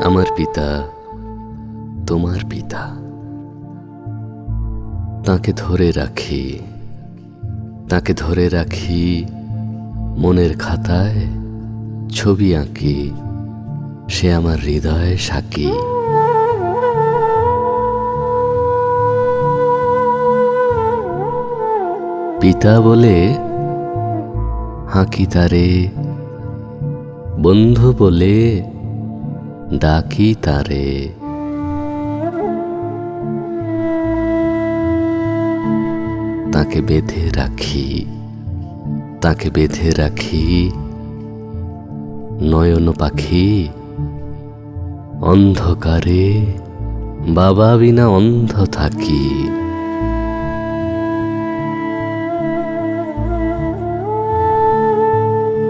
আমার পিতা তোমার পিতা, তাকে ধরে রাখি, তাকে ধরে রাখি, মনের খাতায় ছবি আঁকি, সে আমার হৃদয় সাকি। পিতা বলে হাঁকি তারে, বন্ধু বলে ডাকি তারে। তাকে বেঁধে রাখি, তাকে বেঁধে রাখি, নয়ন পাখি অন্ধকারে, বাবা বিনা অন্ধ থাকি।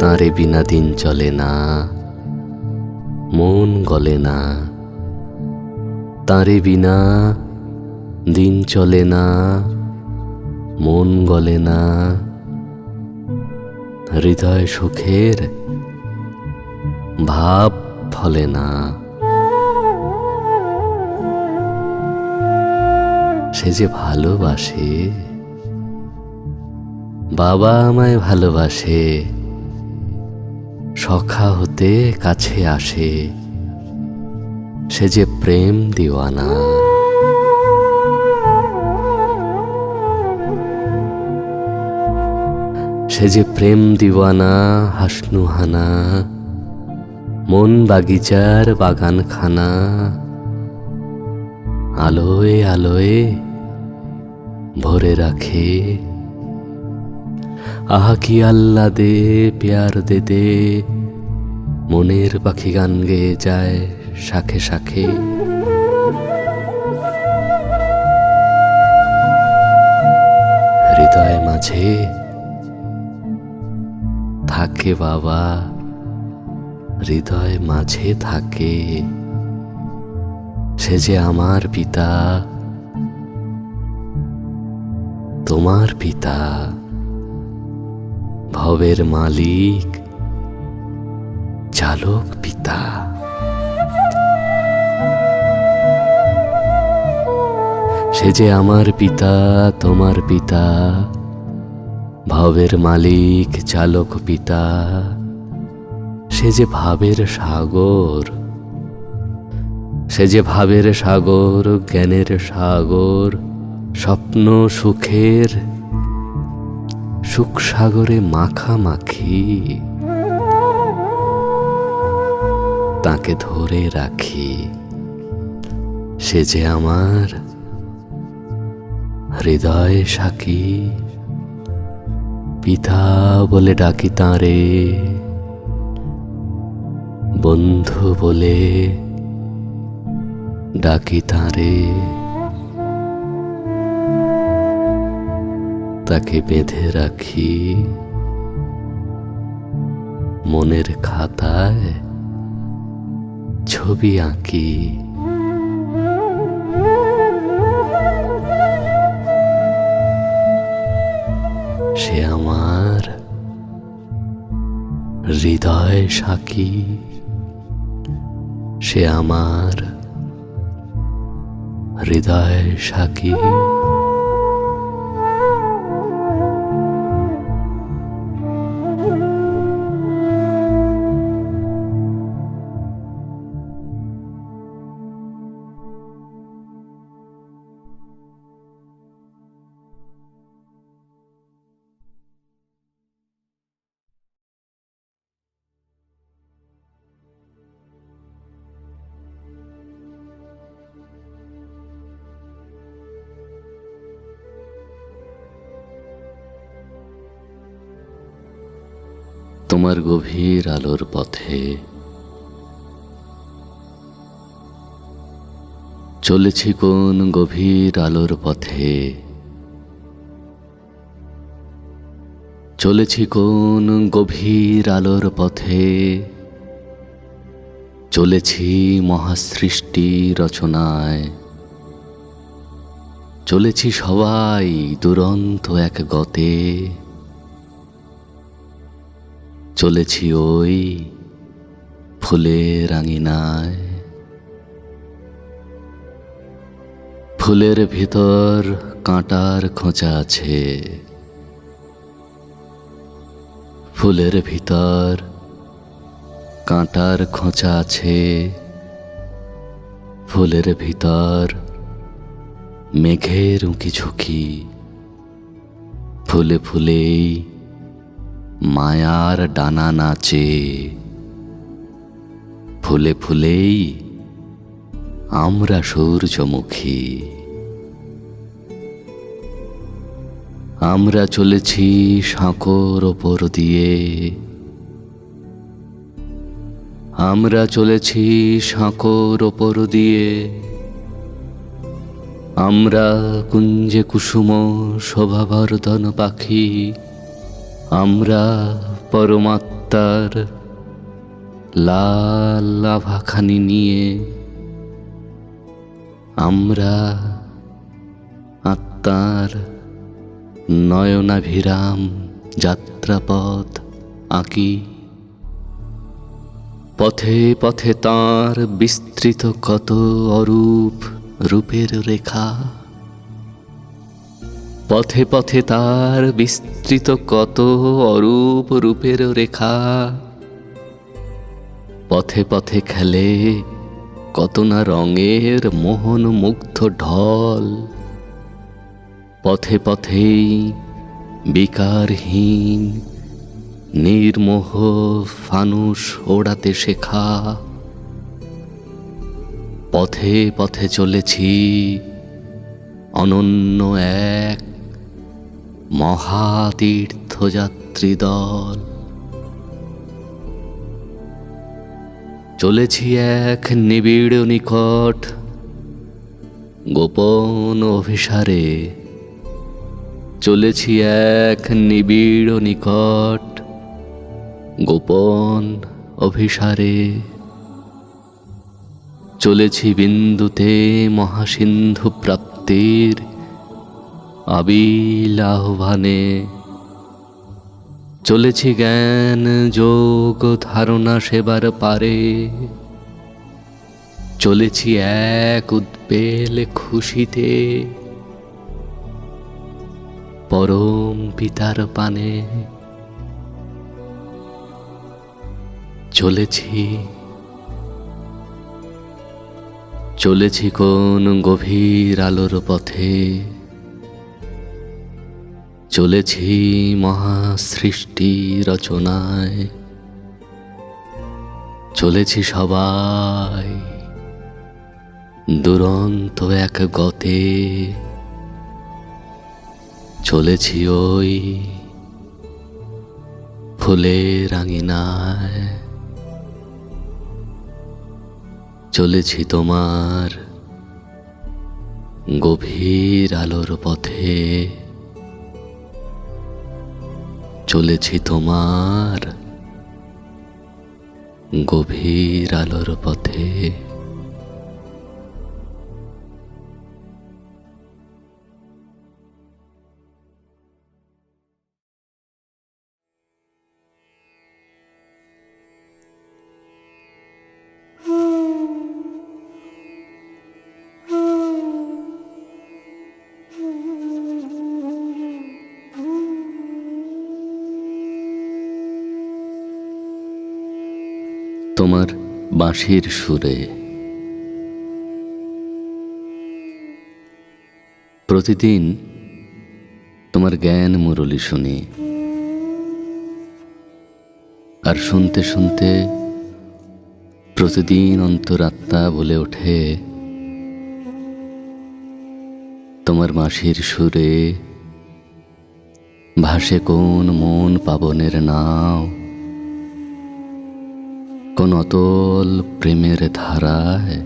তারে বিনা দিন চলে না, মন গলে না। তারে বিনা দিন চলে না, মন গলে না। হৃদয় সুখের ভাব ফলে না। সে যে ভালোবাসে, বাবা আমায় ভালোবাসে, সখা হতে কাছে আসে, সে যে প্রেম দিওয়ানা। সে যে প্রেম দিওয়ানা, হাসনুহানা, মন বাগিচার বাগানখানা। আলোয় আলোয় ভরে রাখে, আহা কি আল্লাদে প্যার দে দে। মনের পাখি গান গেয়ে যায় শাখে শাখে। হৃদয় মাঝে থাকে বাবা, হৃদয় মাঝে থাকে, সে যে আমার পিতা তোমার পিতা। ভবের মালিক চালক পিতা। সে যে আমার পিতা তোমার পিতা, ভবের মালিক চালক পিতা। সে যে ভাবের সাগর, সে যে ভাবের সাগর, জ্ঞানের সাগর, স্বপ্ন সুখের সুখ সাগরে মাখামাখি। তাকে ধরে রাখি, সে যে আমার হৃদয় সাকি। পিতা বলে ডাকি তাঁরে, বন্ধু বলে ডাকি তাঁরে। তাকে বেঁধে রাখি, মনের খাতায় ছবি আঁকি। সে আমার হৃদয় সাকি, সে আমার হৃদয় সাকি। তোমার গভীর আলোর পথে চলেছি, কোন গভীর আলোর পথে চলেছি, কোন গভীর আলোর পথে চলেছি। মহাসৃষ্টি রচনায় চলেছি সবাই দুরন্ত এক গতে। চলেছি ওই ফুলের আঙিনায়, ফুলের ভিতর কাঁটার খোঁচা আছে, ফুলের ভিতর কাঁটার খোঁচা আছে, ফুলের ভিতর মেঘের উঁকি ঝুঁকি, ফুলে ফুলেই মায়ার ডানা নাচে, ফুলে ফুলেই আমরা সূর্যমুখী। আমরা চলেছি সাঁকোর ওপর দিয়ে, আমরা চলেছি সাঁকোর ওপর দিয়ে, আমরা কুঞ্জে কুসুম শোভাবর্ধন পাখি, আমরা পরমাত্মার লাল লাভাখানি নিয়ে, আমরা আত্মার নয়নাভিরাম যাত্রাপথ আঁকি। পথে পথে তাঁর বিস্তৃত কত অরূপ রূপের রেখা, পথে পথে তার বিস্তৃত কত অরূপ রূপের রেখা, পথে পথে খেলে কত না রঙের মোহন মুগ্ধ ঢল, পথে পথেই বিকারহীন নির্মোহ ফানুষ ওড়াতে শেখা। পথে পথে চলেছি অনন্য এক মহাতীর্থযাত্রী দল, চলেছি এক নিবিড় নিকট গোপন অভিসারে, চলেছি এক নিবিড় নিকট গোপন অভিসারে, চলেছি বিন্দুতে মহাসিন্ধু প্রাপ্তির আবিল আহ্বানে, চলেছি জ্ঞান যোগ ধারণা সেবার পারে, চলেছি এক উদ্বেল খুশিতে পরম পিতার পানে, চলেছি চলেছি কোন গভীর আলোর পথে, চলেছি মহাসৃষ্টি রচনায়, চলেছি সবাই দুরন্ত এক গতে, চলেছি ওই ফুলের আঙিনায়, চলেছি তোমার গভীর আলোর পথে, চলেছি তোমার গভীর আলোর পথে। তোমার বাঁশির সুরে প্রতিদিন তোমার জ্ঞান মুরলি শুনি, আর শুনতে শুনতে প্রতিদিন অন্তরাত্মা বলে ওঠে, তোমার বাঁশির সুরে ভাসে কোন মন পাবনের নাও, কোন অতল প্রেমের ধারায়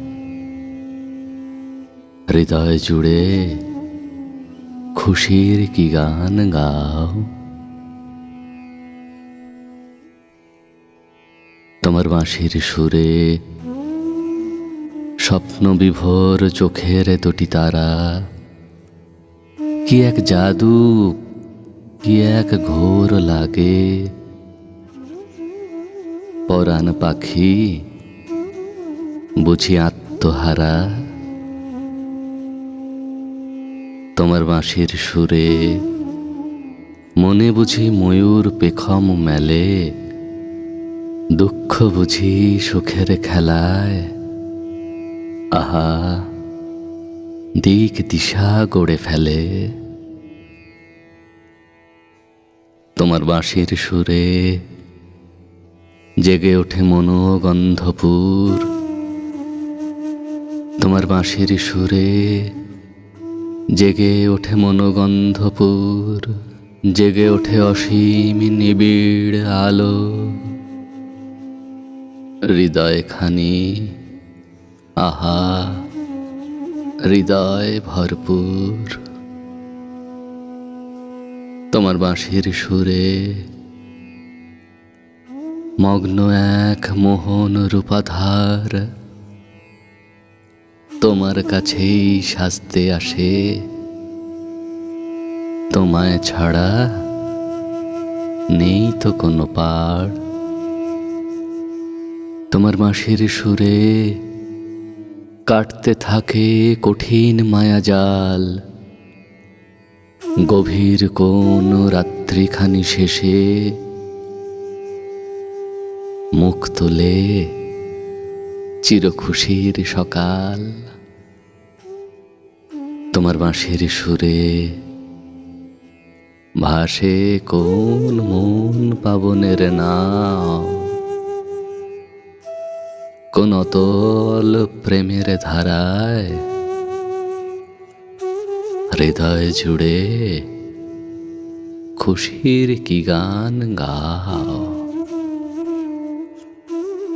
হৃদয় জুড়ে খুশির কি গান গাও। তোমার বাঁশির সুরে স্বপ্ন বিভোর চোখের দুটি তারা, কি এক জাদু, কি এক ঘোর লাগে। পরাণ পাখি বুঝি আত্মহারা, তোমার বাঁশির সুরে মনে বুঝি ময়ূর পেখম মেলে, দুঃখ বুঝি সুখের খেলায়। আহা, দিক দিশা গড়ে ফেলে। তোমার বাঁশির সুরে জেগে ওঠে মনোগন্ধপুর। তোমার বাঁশির সুরে জেগে ওঠে মনোগন্ধপুর, জেগে ওঠে অসীম নিবিড় আলো। হৃদয়খানি আহা, হৃদয় ভরপুর। তোমার বাঁশির সুরে মগ্ন এক মোহন রূপাধার, তোমার কাছেই সাজতে আসে। তোমায় ছাড়া নেই তো কোনো পার। তোমার বাঁশির সুরে কাটতে থাকে কঠিন মায়াজাল। গভীর কোন রাত্রিখানি শেষে মুখ তোলে চিরখুশির সকাল। তোমার বাঁশির সুরে ভাসে কোন মন পাবনের নাও, কোন অতল প্রেমের ধারায় হৃদয় জুড়ে খুশির কি গান গাও।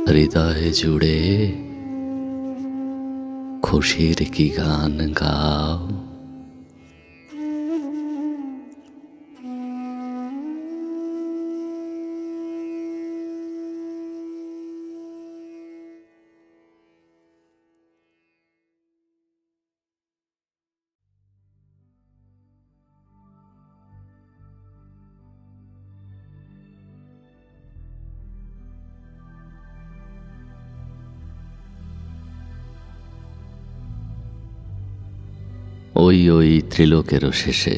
হৃদয় জুড়ে খুশির কি গান গাও। ওই ওই ত্রিলোকেরও শেষে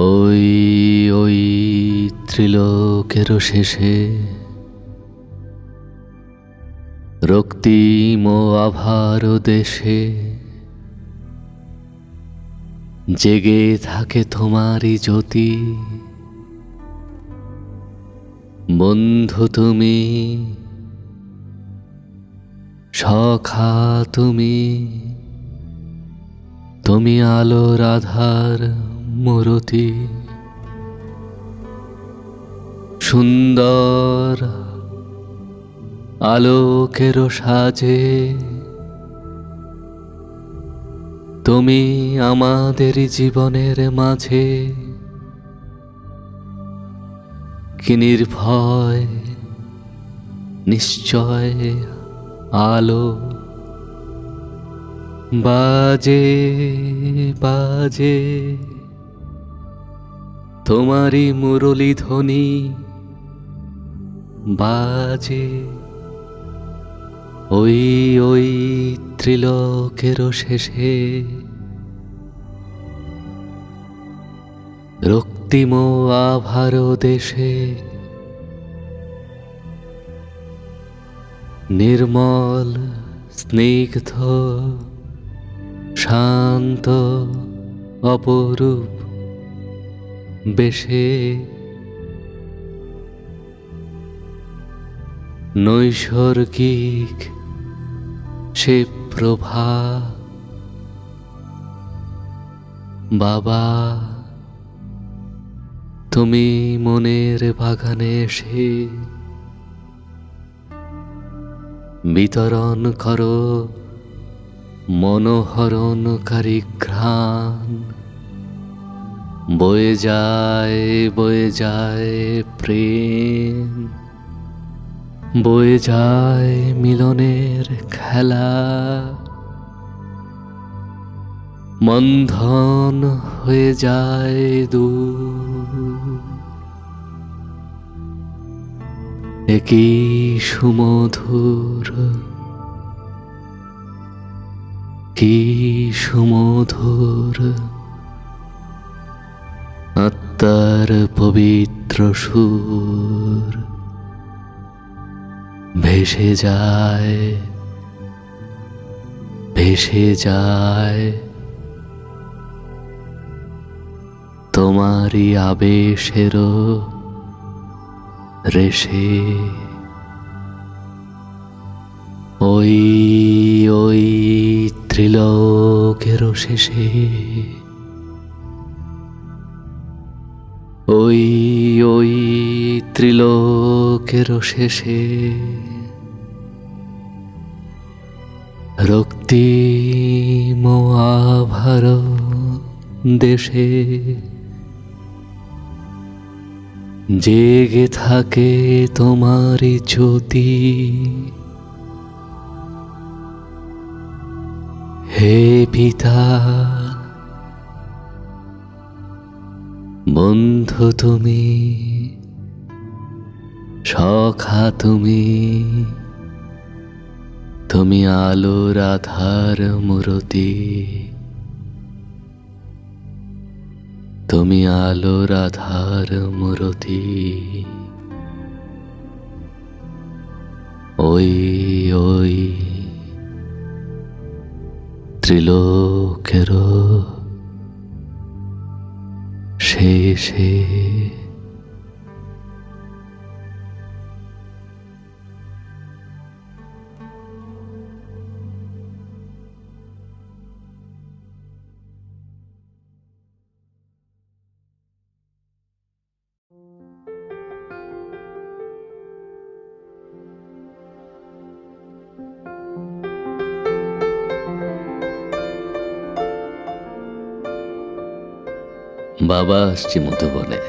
ওই ওই ত্রিলোকেরও শেষে রক্তিম আভার দেশে জেগে থাকে তোমারই জ্যোতি। বন্ধু তুমি, সখা তুমি, তুমি আলোর আধার মূরতি। সুন্দর আলোকের সাজে তুমি আমাদের জীবনের মাঝে কি নির্ভয় নিশ্চয় আলো। বাজে বাজে তোমারই মুরলী ধ্বনি, বাজে ওই ওই ত্রিলোকেরও শেষে রক্তিম আভার দেশে। নির্মল স্নিগ্ধ শান্ত অপরূপ বেশে নৈসর্গিক সে প্রভা। বাবা তুমি মনের বাগানে এসে বিতরণ করো মনোহরণকারী ঘ্রাণ। বয়ে যায় প্রেম, বয়ে যায় মিলনের খেলা। মন্থন হয়ে যায় দূর, একই সুমধুর কি সুমধুর আত্মার পবিত্র সুর ভেসে যায় ভেসে যায় তোমারই আবেশেরও রেশে। ওই ওই ত্রিলোকের শেষে, ওই ওই ত্রিলোকের শেষে রক্তিম আভার দেশে জেগে থাকে তোমারই জ্যোতি। হে পিতা, বন্ধু তুমি, সখা তুমি, তুমি আলোর আধার মূরতি, তুমি আলোর আধার মূরতি। ওই ওই ত্রিলোকের শেষে। বাবা আসছে মধুবনে।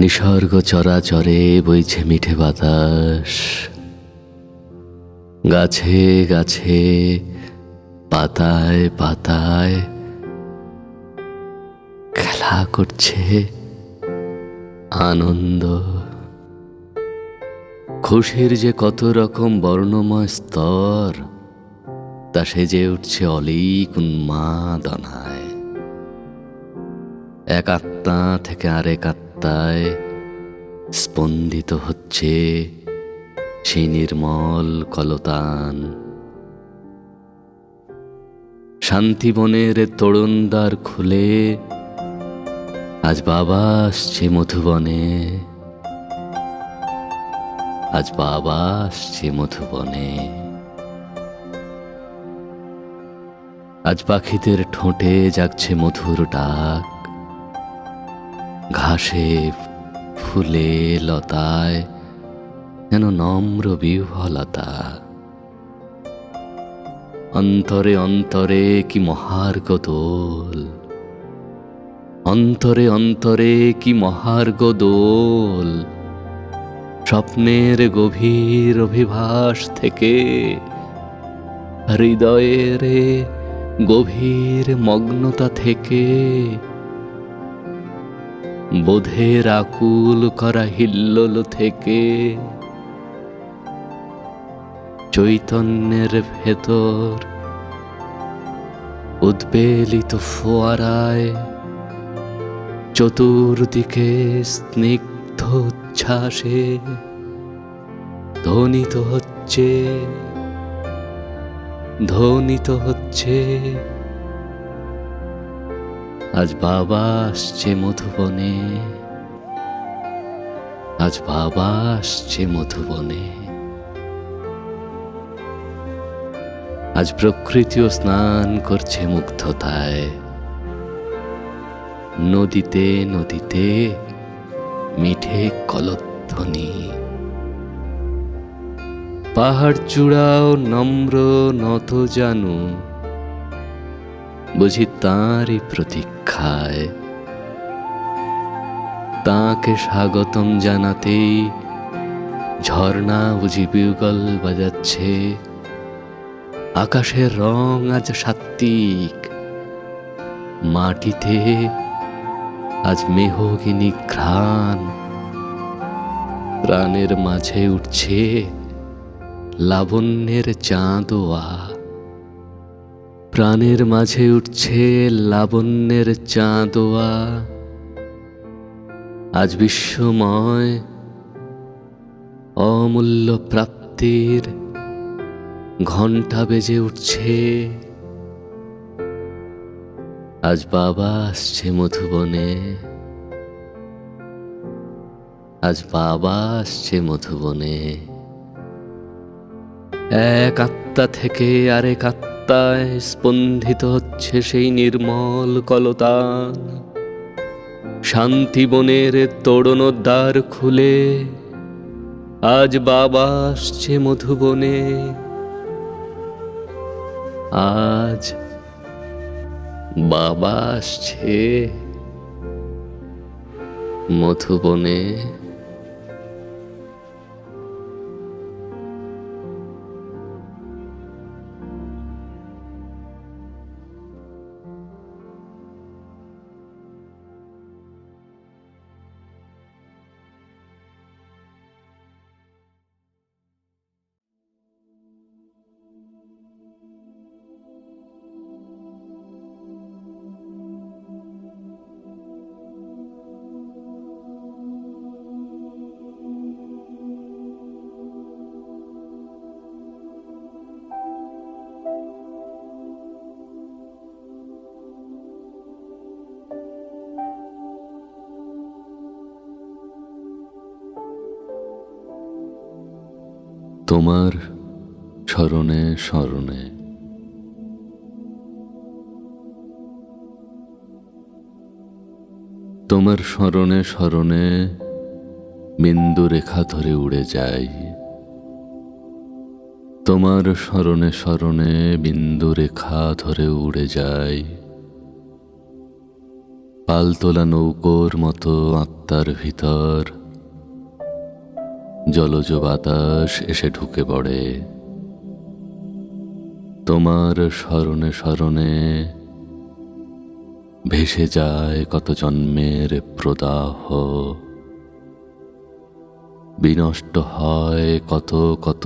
নিসর্গ চরাচরে বইছে মিঠে বাতাস, গাছে গাছে পাতায় পাতায় খেলা করছে আনন্দ। খুশির যে কত রকম বর্ণময় স্তর, তা সেজে উঠছে অলীক উন্মাদনায়। এক আত্মা থেকে আরেক আত্মায় স্পন্দিত হচ্ছে সেই নির্মল কলতান। শান্তিবনের তরুণ দ্বার খুলে আজ বাবা আসছে মধুবনে, আজ বাবা আসছে মধুবনে। আজ পাখিদের ঠোঁটে জাগছে মধুর ডাক, ঘাসে ফুলে লতায় যেন নম্র বিহ্বলতা। অন্তরে অন্তরে কি মহার্ঘ দোল, অন্তরে অন্তরে কি মহার্ঘ দোল। স্বপ্নের গভীর অভিভাস থেকে হৃদয়ের গভীর মগ্নতা থেকে বোধের আকুল করা হিল্লোল থেকে চৈতন্যের ভেতর উদ্বেলিত ফোয়ারায় চতুর্দিকে স্নিগ্ধ উচ্ছ্বাসে ধ্বনিত হচ্ছে, ধ্বনিত হচ্ছে আজ বাবা আসছে মধুবনে, আজ বাবা আসছে মধুবনে। আজ প্রকৃতিও স্নান করছে মুগ্ধতায়। নদীতে নদীতে মিঠে কলধ্বনি। পাহাড় চূড়াও নম্র নত জানু, বুঝি তাঁরই প্রতীক্ষায়। তাঁকে স্বাগতম জানাতেই ঝর্ণা বুঝি বিউগল বাজাচ্ছে। আকাশের রং আজ সাত্ত্বিক, মাটিতে আজ মেহগিনি ঘ্রাণ। প্রাণের মাঝে উঠছে লাবণ্যের চাঁদোয়া। প্রাণের মাঝে উঠছে লাবণ্যের চাঁদোয়া। আজ বিশ্বময় অমূল্য প্রাপ্তির ঘণ্টা বেজে উঠছে। আজ বাবা আসছে মধুবনে, আজ বাবা আসছে মধুবনে। এক আত্মা থেকে আরেক আত্মায় স্পন্দিত হচ্ছে সেই নির্মল কলতান। শান্তিবনের তোরণোদ্বার খুলে আজ বাবা আসছে মধুবনে। আজ বাবা আসছে মধুবনে। তোমার স্মরণে স্মরণে, তোমার স্মরণে স্মরণে বিন্দু রেখা ধরে উড়ে যাই। তোমার স্মরণে স্মরণে বিন্দু রেখা ধরে উড়ে যাই। পালতোলা নৌকোর মতো আত্মার ভিতর জলজ বাতাস এসে ঢুকে পড়ে। তোমার স্মরণে স্মরণে ভেসে যায় কত জন্মের প্রদাহ। বিনষ্ট হয় কত কত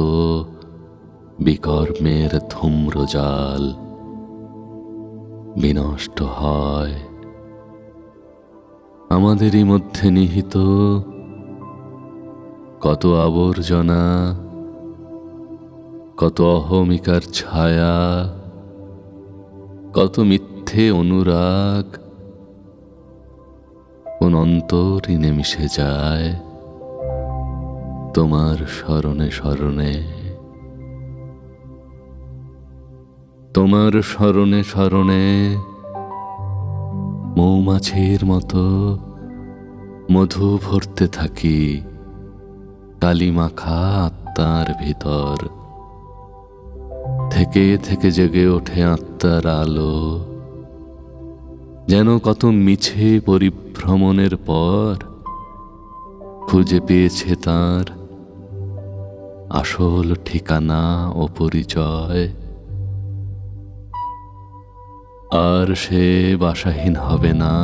বিকর্মের ধূম্রজাল। বিনষ্ট হয় আমাদেরই মধ্যে নিহিত কত আবর্জনা, কত অহমিকার ছায়া, কত মিথ্যে অনুরাগ। কোন অন্তরিনে মিশে যায় তোমার স্মরণে স্মরণে। তোমার স্মরণে স্মরণে মৌমাছির মতো মধু ভরতে থাকি কালিমাখা আত্মার ভিতর। থেকে থেকে জেগে ওঠে আত্মার আলো, যেন কত মিছে পরিভ্রমণের পর খুঁজে পেয়েছে তার আসল ঠিকানা ও পরিচয়। আর সে বাসাহীন হবে না,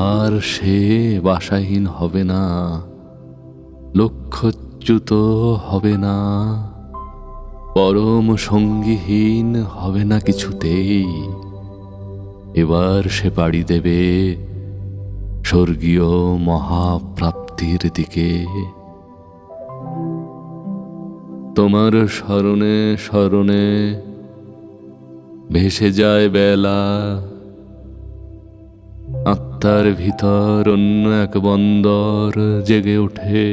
আর সে বাসাহীন হবে না, লক্ষ্যচ্যুত হবে না, পরম সঙ্গীহীন হবে না কিছুতেই। এবার সে পাড়ি দেবে স্বর্গীয় মহাপ্রাপ্তির দিকে। তোমার স্মরণে স্মরণে ভেসে যায় বেলা। আত্মার ভিতর অন্য এক বন্দর জেগে ওঠে।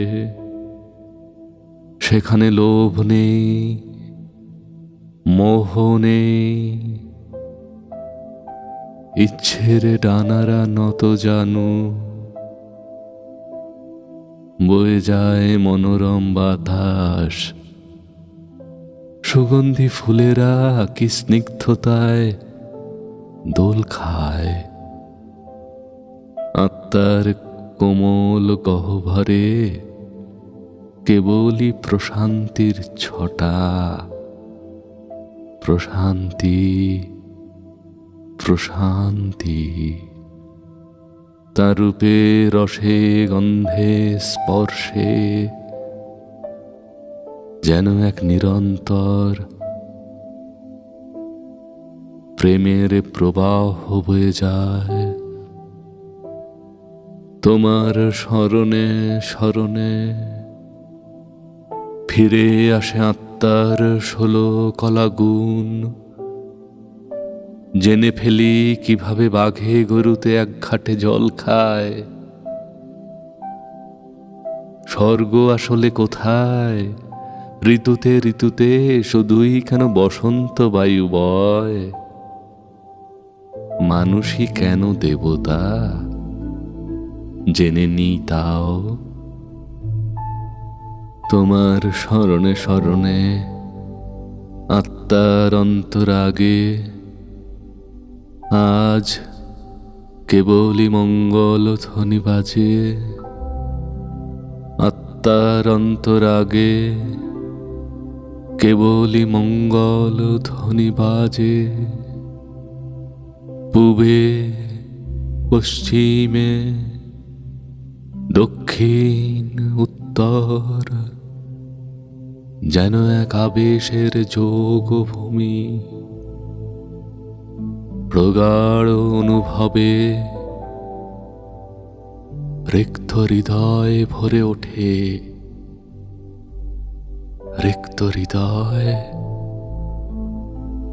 সেখানে লোভ নেই, মোহ নেই, ইচ্ছের ডানারা নত জানু। বয়ে যায় মনোরম বাতাস, সুগন্ধি ফুলেরা কি স্নিগ্ধতায় দোল খায়। আত্মার কোমল গহ্বরে কেবলই প্রশান্তির ছটা। প্রশান্তি, প্রশান্তি। তার রূপে রসে গন্ধে স্পর্শে যেন এক নিরন্তর প্রেমের প্রবাহ বয়ে যায়। তোমার স্মরণে স্মরণে ফিরে আসে আত্মার 16 কলা গুণ। জেনে ফেলি কিভাবে বাঘে গরুতে এক ঘাটে জল খায়। স্বর্গ আসলে কোথায়? ঋতুতে ঋতুতে শুধুই কেন বসন্ত বায়ু বয়? মানুষই কেন দেবতা? জেনে নি তাও। তোমার স্মরণে স্মরণে আত্মার অন্তরাগে আজ কেবলই মঙ্গল ধ্বনি বাজে। আত্মার অন্তরাগে কেবলই মঙ্গল ধ্বনি বাজে। পূবে পশ্চিমে দক্ষিণ উত্তর যেন এক আবেশের যোগভূমি। প্রগাঢ় অনুভবে রিক্ত হৃদয় ভরে ওঠে। রিক্ত হৃদয়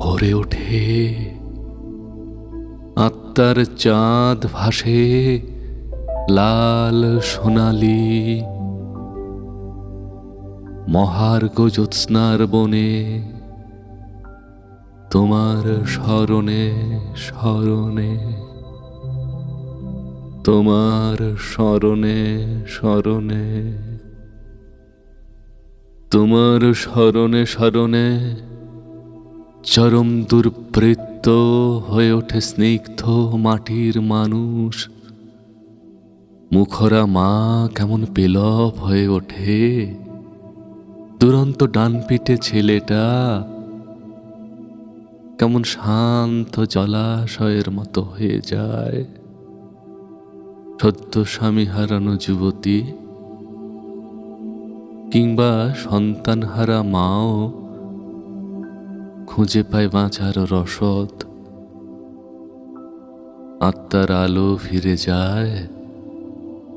ভরে ওঠে। আত্মার চাঁদ ভাসে লাল সোনালি মহার্ঘ জ্যোৎস্নার বনে। তোমার স্মরণে স্মরণে তোমার স্মরণে স্মরণে তোমার স্মরণে স্মরণে চরম দুর্বৃত্ত হয়ে ওঠে স্নিগ্ধ মাটির মানুষ। মুখরা মা কেমন পেলব হয়ে ওঠে। দুরন্ত ডান পিঠে ছেলেটা কেমন শান্ত জলাশয়ের মতো হয়ে যায়। সদ্য স্বামী হারানো যুবতী কিংবা সন্তান হারা মাও খুঁজে পায় বাঁচার রসদ। আত্মার আলো ফিরে যায়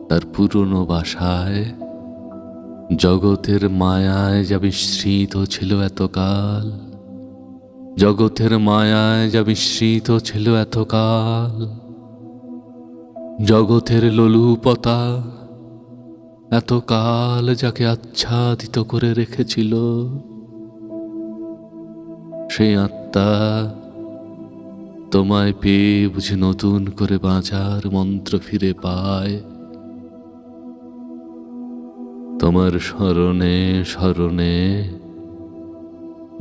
তার পুরনো বাসায়। জগতের মায়ায় যা বিস্মৃত ছিল এতকাল, জগতের মায়ায় যা বিস্মৃত ছিল এতকাল, জগতের লোলুপতা এতকাল যাকে আচ্ছাদিত করে রেখেছিল, সেই আত্মা তোমায় পেয়ে বুঝি নতুন করে বাঁচার মন্ত্র ফিরে পায়। তোমার স্মরণে স্মরণে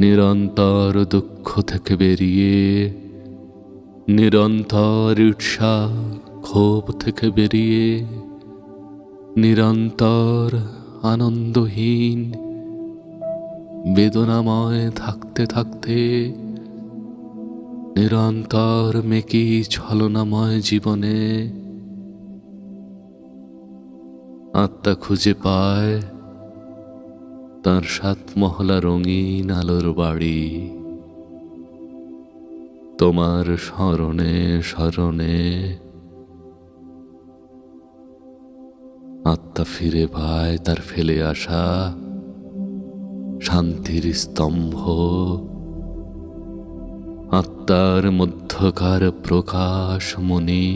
নিরন্তর দুঃখ থেকে বেরিয়ে, নিরন্তর ঈর্ষা ক্ষোভ থেকে বেরিয়ে, নিরন্তর আনন্দহীন বেদনাময় থাকতে থাকতে নিরন্তর মেকি ছলনাময় জীবনে আত্মা খুঁজে পায় তার 7 মহলা রঙিন আলোর বাড়ি। তোমার স্মরণে স্মরণে আত্মা ফিরে পায় তার ফেলে আসা শান্তির স্তম্ভ। আত্মার মধ্যকার প্রকাশ মনি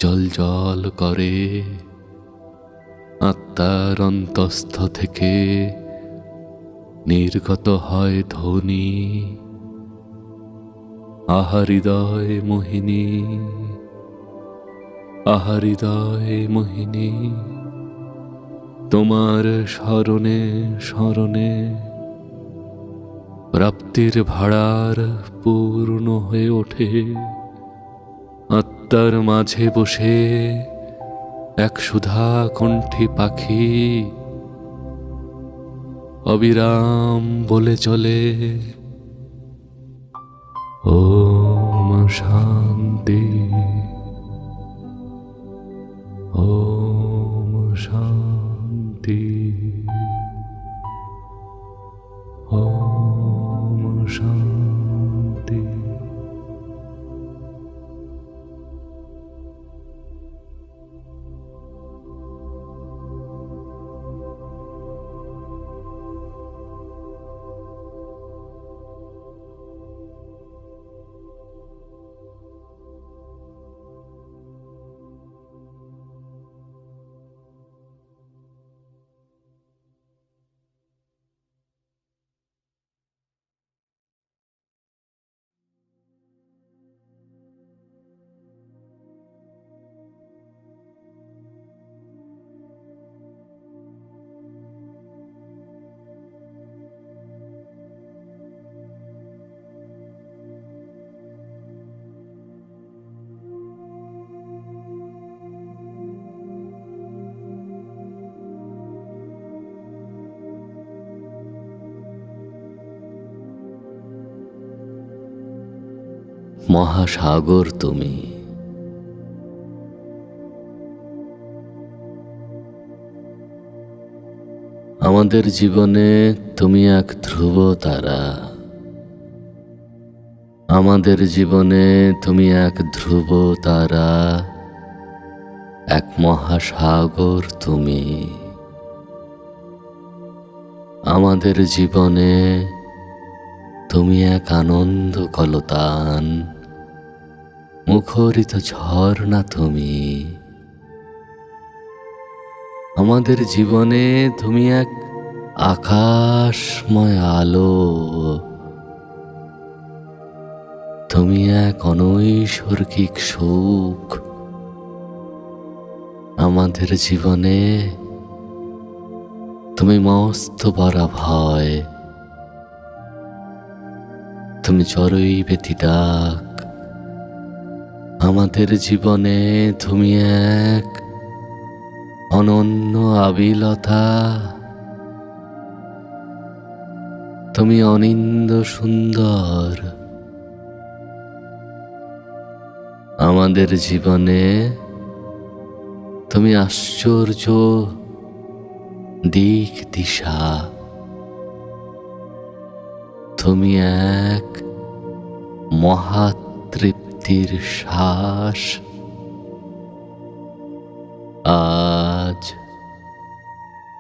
জল জল করে। আত্মার অন্তস্থ থেকে নির্গত হয় ধ্বনি, আহা হৃদয় মোহিনী, আহা হৃদয় মোহিনী। তোমার স্মরণে স্মরণে প্রাপ্তির ভাড়ার পূর্ণ হয়ে ওঠে। আত্মার মাঝে বসে এক সুধা কণ্ঠী পাখি অবিরাম বলে চলে, ওম শান্তি, ওম শান্তি, মহাসাগর তুমি। আমাদের জীবনে তুমি এক ধ্রুব তারা। আমাদের জীবনে তুমি এক ধ্রুব তারা, এক মহাসাগর তুমি। আমাদের জীবনে তুমি এক আনন্দ কলতান, মুখরিত ঝর্ণা তুমি। আমাদের জীবনে তুমি এক আকাশময় আলো, তুমি এক অনৈসর্গিক সুখ। আমাদের জীবনে তুমি মস্ত বড় ভয়, তুমি চড়ুই বেতি ডাক। আমাদের জীবনে তুমি এক অনন্য আবিলতা, তুমি অনিন্দ সুন্দর। আমাদের জীবনে তুমি আশ্চর্য দিক দিশা, তুমি এক মহাতৃপ্তির শ্বাস। আজ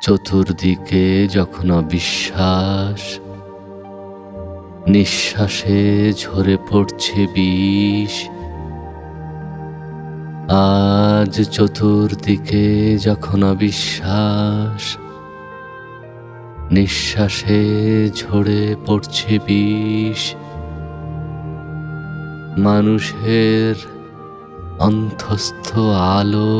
চতুর্দিকে যখন অবিশ্বাস, নিঃশ্বাসে ঝরে পড়ছে বিষ। আজ চতুর্দিকে যখন অবিশ্বাস, নিঃশ্বাসে ঝরে পড়ছে বিষ। মানুষের অন্তস্থ আলো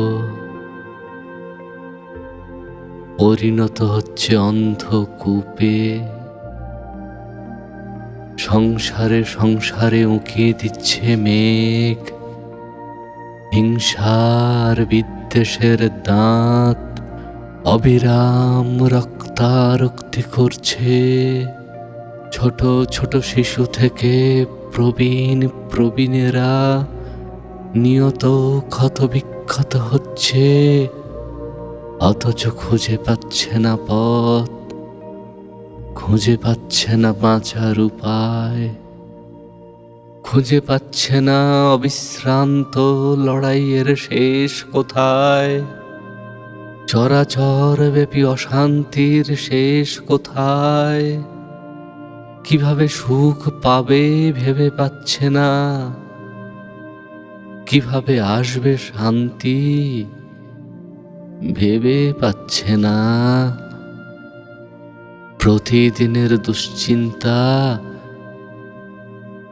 পরিণত হচ্ছে অন্ধকূপে। সংসারে সংসারে উঁকিয়ে দিচ্ছে মেঘ, হিংসার বিদ্বেষের দাঁত অবিরাম রক্তারক্তি করছে। ছোট ছোট শিশু থেকে প্রবীণেরা নিয়ত ক্ষতবিক্ষত হচ্ছে, অথচ খুঁজে পাচ্ছে না পথ, খুঁজে পাচ্ছে না বাঁচার উপায়, খুঁজে পাচ্ছে না অবিশ্রান্ত লড়াইয়ের শেষ কোথায়, চরাচর ব্যাপী অশান্তির শেষ কোথায়। কিভাবে সুখ পাবে ভেবে পাচ্ছে না, কিভাবে আসবে শান্তি ভেবে পাচ্ছে না। প্রতিদিনের দুশ্চিন্তা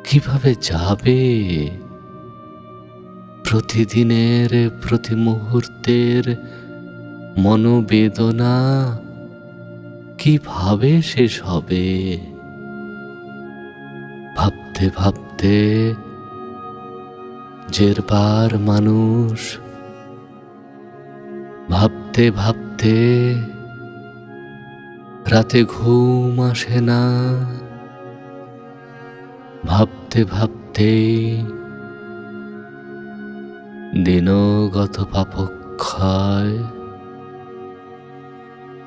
কিভাবে যাবে, প্রতিদিনের প্রতি মুহূর্তের মনোবেদনা কিভাবে শেষ হবে। ভাবতে ভাবতে জেরবার মানুষ, ভাবতে ভাবতে রাতে ঘুম আসে না, ভাবতে ভাবতে দিনগত পাপক্ষয়।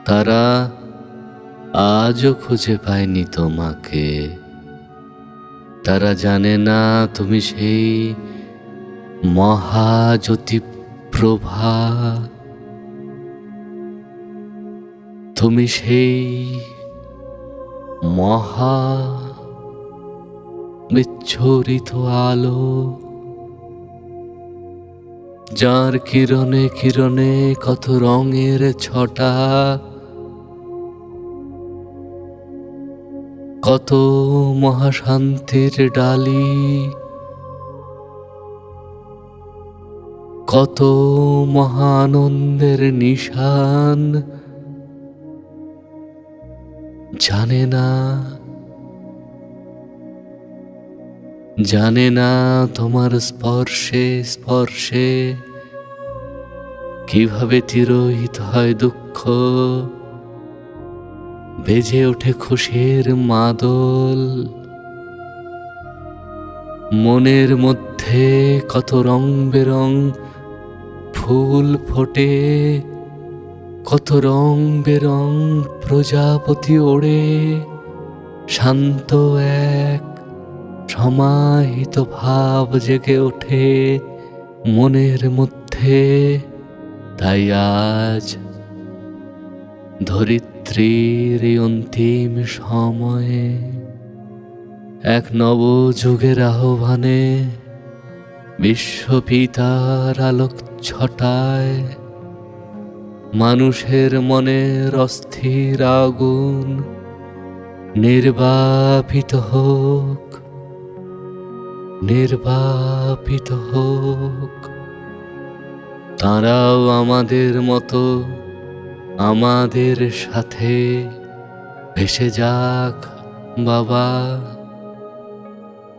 তারা আজও খুঁজে পায়নি তোমাকে, তারা জানে না তুমি সেই মহাজ্যোতি প্রভা, তুমি সেই মহা বিচ্ছুরিত আলো, যার কিরণে কিরণে কত রঙের ছটা, কত মহাশান্তির ডালি, কত মহানন্দের নিশান। জানে না, জানে না তোমার স্পর্শে স্পর্শে কিভাবে তিরোহিত হয় দুঃখ, বেজে ওঠে খুশির মাদল। মনের মধ্যে কত রং বেরং ফুল ফোটে, কত রং বেরং প্রজাপতি ওড়ে, শান্ত এক সমাহিত ভাব জেগে ওঠে মনের মধ্যে। তাই আজ ধরিত্রীর এই অন্তিম সময়ে এক নবযুগের আহ্বানে বিশ্বপিতার আলোক ছটায় মানুষের মনের অস্থির আগুন নির্বাপিত হোক, নির্বাপিত হোক। তারাও আমাদের মতো আমাদের সাথে ভেসে যাক বাবা,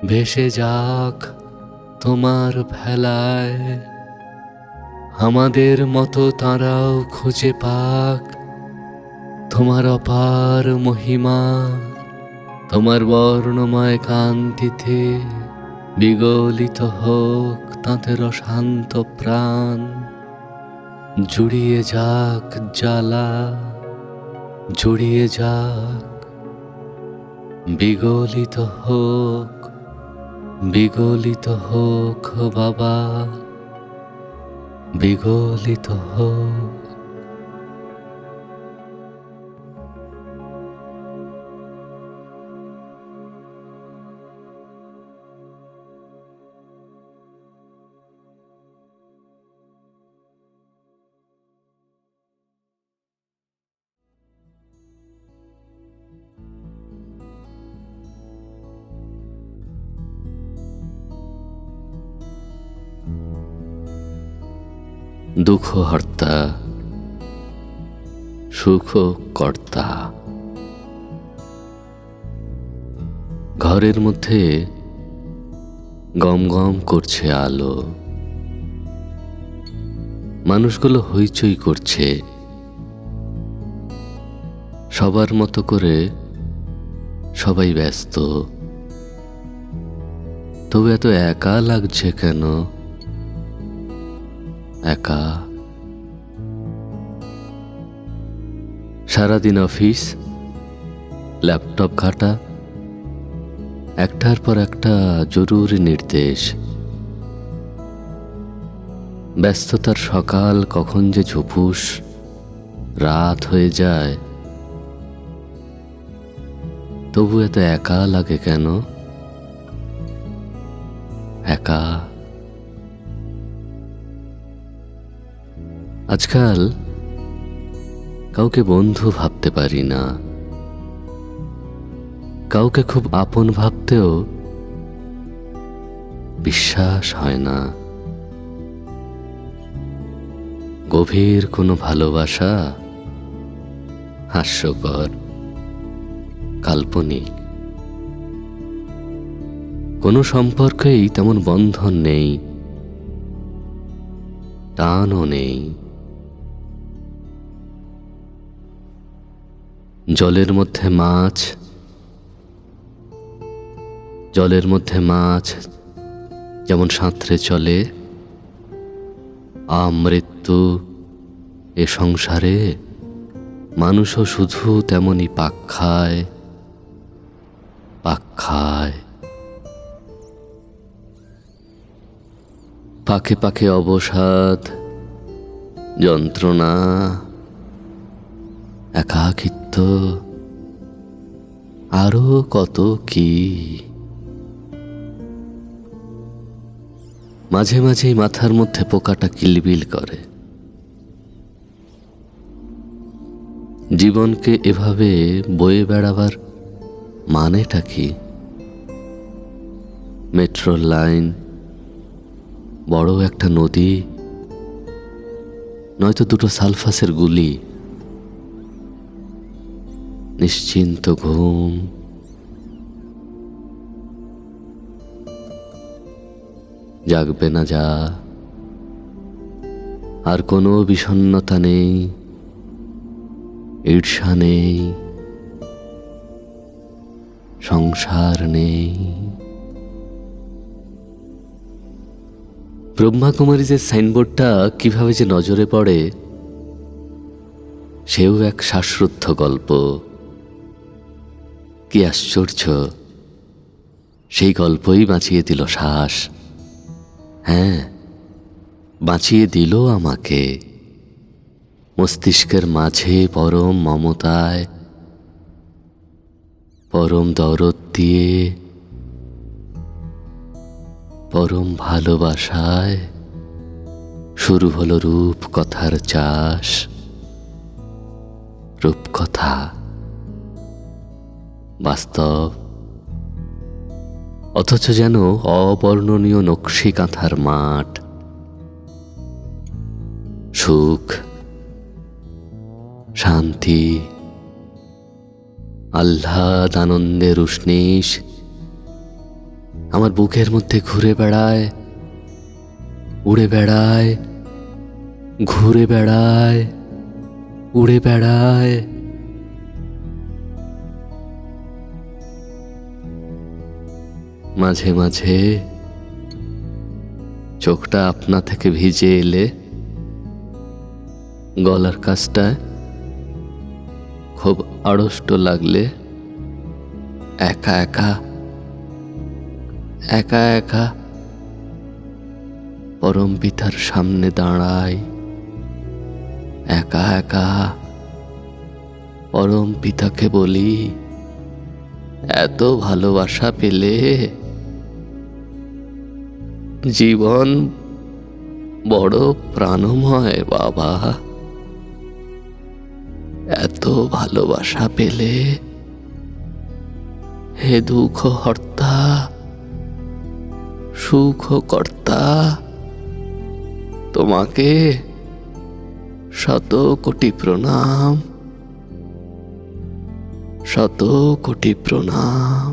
ভেসে যাক তোমার ভেলায়। আমাদের মতো তারাও খুঁজে পাক তোমার অপার মহিমা, তোমার বর্ণময় কান্তিতে বিগলিত হোক তাদের অশান্ত প্রাণ। জুড়িয়ে যাক জ্বালা, জুড়িয়ে যাক, বিগলিত হোক, বিগলিত হোক বাবা, বিগলিত হোক। দুঃখ হর্তা, সুখ কর্তা। ঘরের মধ্যে গম গম করছে আলো, মানুষগুলো হইচই করছে, সবার মতো করে সবাই ব্যস্ত। তবে এত একা লাগছে কেন? একা। সারাদিন অফিস, ল্যাপটপ ঘাটা, একটার পর একটা জরুরি নির্দেশ। ব্যস্ততার সকাল কখন যে ঝুপুস রাত হয়ে যায়। তবু এত একা লাগে কেন? একা। আজকাল কাউকে বন্ধু ভাবতে পারি না, কাউকে খুব আপন ভাবতেও বিশ্বাস হয় না। গভীর কোনো ভালোবাসা হাস্যকর, কাল্পনিক। কোনো সম্পর্কেই তেমন বন্ধন নেই, টানও নেই। জলের মধ্যে মাছ, জলের মধ্যে মাছ যেমন সাঁতরে চলে, আমৃত্যু এ সংসারে মানুষও শুধু তেমনই পাক খায়, পাক খায়। পাকে পাকে অবসাদ, যন্ত্রণা, একাকিত্ব, আরো কত কি। মাঝে মাঝেই মাথার মধ্যে পোকাটা কিলবিল করে। জীবনকে এভাবে বয়ে বেড়াবার মানেটা কি? মেট্রো লাইন, বড় একটা নদী, নয়তো দুটো সালফাসের গুলি, নিশ্চিন্ত ঘুম। জাগবে না যা, আর কোনো বিষণ্ণতা নেই, ঈর্ষা নেই, সংসার নেই। ব্রহ্মাকুমারীজের সাইনবোর্ডটা কিভাবে যে নজরে পড়ে, সেও এক শ্বাসরুদ্ধ গল্প। কি আশ্চর্য, সেই গল্পই বাঁচিয়ে দিল শ্বাস। হ্যাঁ, বাঁচিয়ে দিল আমাকে। মস্তিষ্কের মাঝে পরম মমতায়, পরম দরদ দিয়ে, পরম ভালোবাসায় শুরু হলো রূপকথার চাষ। রূপকথা বাস্তব, অথচ যেন অবর্ণনীয় নকশি কাঁথার মাঠ। সুখ, শান্তি, আহ্লাদ, আনন্দের উষ্ণীষ আমার বুকের মধ্যে ঘুরে বেড়ায়, উড়ে বেড়ায়, ঘুরে বেড়ায়, উড়ে বেড়ায়। মাঝে মাঝে চোখটা আপনা থেকে ভিজে এলে, গলার কাছটায় খুব আড়ষ্ট লাগলে, একা একা একা একা পরম পিতার সামনে দাঁড়াই। একা একা পরম পিতাকে বলি, এত ভালোবাসা পেলে জীবন বড় প্রাণময় বাবা। এত ভালোবাসা পেলে হে দুঃখ হর্তা, সুখ কর্তা, তোমাকে শত কোটি প্রণাম, শত কোটি প্রণাম।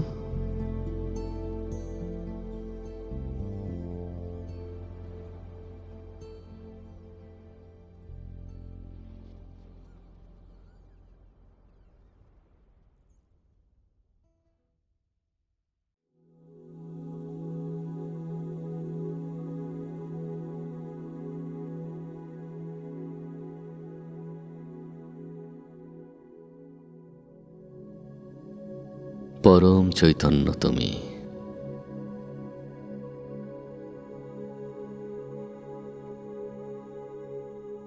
পরম চৈতন্য তুমি,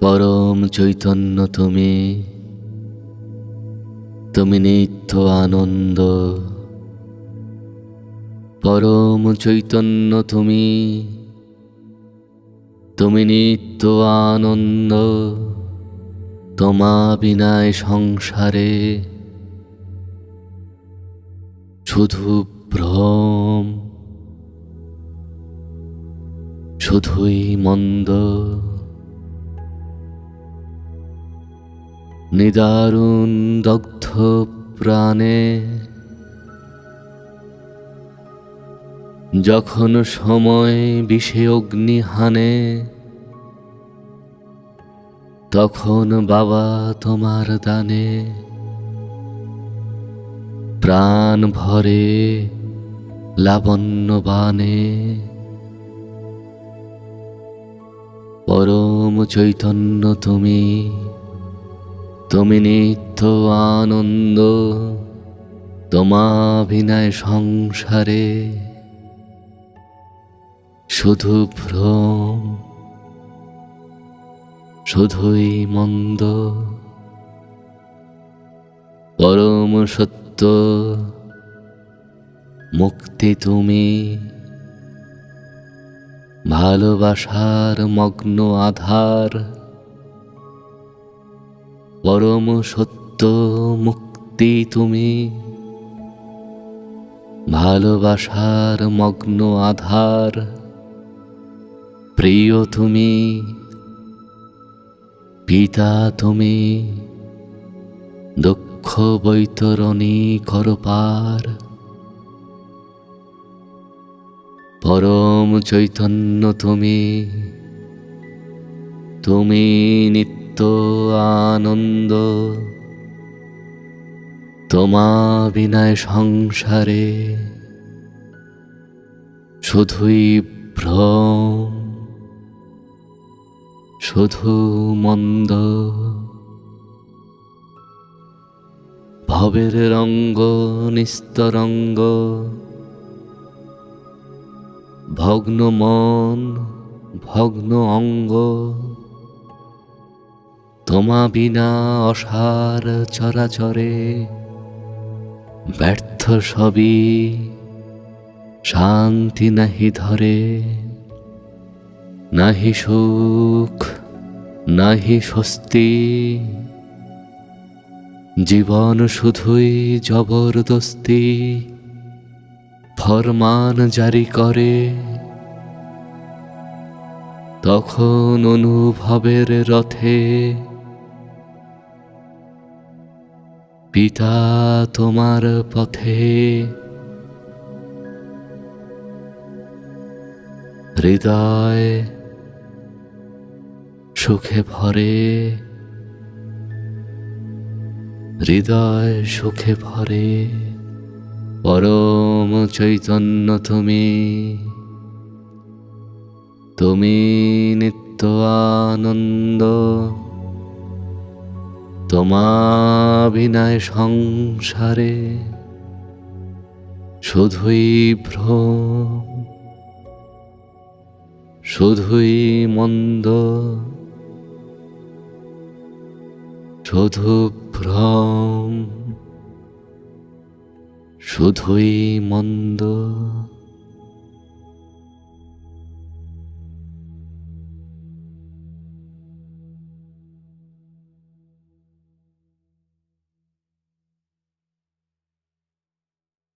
পরম চৈতন্য তুমি, তুমি নিত্য আনন্দ। পরম চৈতন্য তুমি, তুমি নিত্য আনন্দ। তোমা বিনায় সংসারে শুধু ভ্রম, শুধুই মন্দ। নিদারুণ দগ্ধ প্রাণে যখন সময় বিষে অগ্নি হানে, তখন বাবা তোমার দানে প্রাণ ভরে লাবণ্য বানে। পরম চৈতন্য তুমি, তুমি নিত্য আনন্দ। তোমা বিনায় সংসারে শুধু ভ্রম, শুধুই মন্দ। পরম সত্য মুক্তি তুমি, ভালোবাসার মগ্ন আধার। পরম সত্য মুক্তি তুমি, ভালোবাসার মগ্ন আধার। প্রিয় তুমি, পিতা তুমি, দুঃখ বৈতরণী করো পার। পরম চৈতন্য তুমি, তুমি নিত্য আনন্দ। তোমা বিনায় সংসারে শুধুই ভ্রম, শুধু মন্দ। ভবের রঙ্গ নিস্তরঙ্গ, ভগ্ন মন ভগ্ন অঙ্গ। তোমা বিনা অসার চরাচরে, ব্যর্থ সবই শান্তি নাহি ধরে। নাহি সুখ নাহি স্বস্তি, জীবন শুধুই জবরদস্তি। ফরমান জারি করে, তখন অনুভবের রথে পিতা তোমার পথে। হৃদয় সুখে ভরে, হৃদয় সুখে ভরে। পরম চৈতন্য তুমি, তুমি নিত্য আনন্দ। তোমা বিনায় সংসারে শুধুই ভ্রম, শুধুই মন্দ। শুধু ভ্রম, শুধুই মন্দ।